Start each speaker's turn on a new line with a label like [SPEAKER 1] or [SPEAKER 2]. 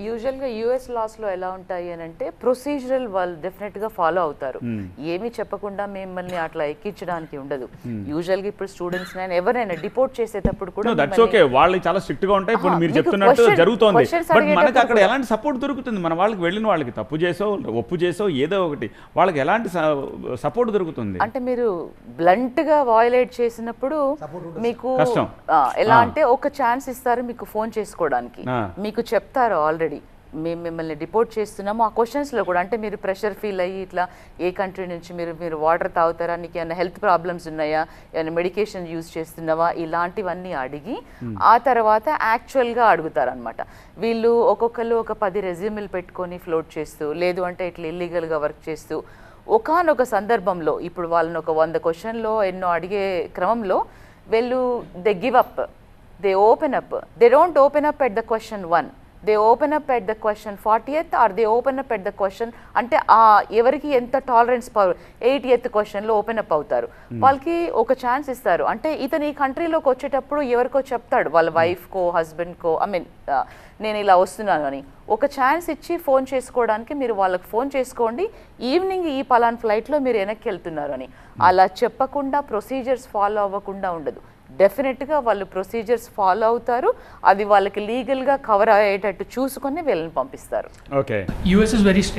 [SPEAKER 1] యూజువల్గా యూఎస్ లాస్లో ఎలా ఉంటాయి అని అంటే ప్రొసీజరల్ వాళ్ళు డెఫినెట్గా ఫాలో అవుతారు. ఏమీ చెప్పకుండా మిమ్మల్ని అట్లా ఎక్కించడానికి ఉండదు. యూజువల్గా ఇప్పుడు స్టూడెంట్స్ ఎవరైనా డిపోర్ట్ చేసేటప్పుడు కూడా
[SPEAKER 2] దట్స్ ఓకే, వాళ్ళు చాలా స్ట్రిక్ట్ గా ఉంటాయి. ఇప్పుడు మీరు చెప్తున్నట్టు జరుగుతోంది, బట్ మనకి అక్కడ ఎలాంటి సపోర్ట్ దొరుకుతుంది? మన వాళ్ళకి వెళ్ళిన వాళ్ళకి తప్పు చేసో ఒప్పు చేసో ఏదో ఒకటి వాళ్ళకి ఎలాంటి సపోర్ట్ దొరుకుతుంది?
[SPEAKER 1] అంటే మీరు బ్లంట్ గా వయలేట్ చేసినప్పుడు మీకు ఎలా అంటే ఒక ఛాన్స్ ఇస్తారు మీకు ఫోన్ చేసుకోవడానికి, మీకు చెప్తారు ఆల్రెడీ మేము మిమ్మల్ని డిపోర్ట్ చేస్తున్నాము. ఆ క్వశ్చన్స్లో కూడా అంటే మీరు ప్రెషర్ ఫీల్ అయ్యి ఇట్లా ఏ కంట్రీ నుంచి మీరు వాటర్ తాగుతారా, నీకు ఏమైనా హెల్త్ ప్రాబ్లమ్స్ ఉన్నాయా, ఏమైనా మెడికేషన్ యూజ్ చేస్తున్నావా, ఇలాంటివన్నీ అడిగి ఆ తర్వాత యాక్చువల్గా అడుగుతారనమాట. వీళ్ళు ఒక్కొక్కరు ఒక 10 రెజ్యూమ్లు పెట్టుకొని ఫ్లోట్ చేస్తూ, లేదు అంటే ఇట్లా ఇల్లీగల్గా వర్క్ చేస్తూ ఒకానొక సందర్భంలో ఇప్పుడు వాళ్ళని ఒక 100 క్వశ్చన్లో ఎన్నో అడిగే క్రమంలో వీళ్ళు they give up, they open up, they don't open up at the question 1, they open up at the question 40th or they open up at the question అంటే ఎవరికి ఎంత టాలరెన్స్ పవర్ 80th క్వశ్చన్లో ఓపెన్ అప్ అవుతారు. వాళ్ళకి ఒక chance ఇస్తారు. అంటే ఇతను ఈ కంట్రీలోకి వచ్చేటప్పుడు ఎవరికో చెప్తాడు వాళ్ళ వైఫ్కో హస్బెండ్కో, నేను ఇలా వస్తున్నాను అని ఒక ఛాన్స్ ఇచ్చి ఫోన్ చేసుకోవడానికి మీరు వాళ్ళకి ఫోన్ చేసుకోండి, ఈవినింగ్ ఈ పలాన్ ఫ్లైట్లో మీరు వెనక్కి వెళ్తున్నారు అని. అలా చెప్పకుండా ప్రొసీజర్స్ ఫాలో అవ్వకుండా ఉండదు. డెఫినెట్గా వాళ్ళు ప్రొసీజర్స్ ఫాలో అవుతారు, అది వాళ్ళకి లీగల్గా కవర్ అయ్యేటట్టు చూసుకొని వీళ్ళని పంపిస్తారు.
[SPEAKER 2] Okay,
[SPEAKER 3] US is very strict.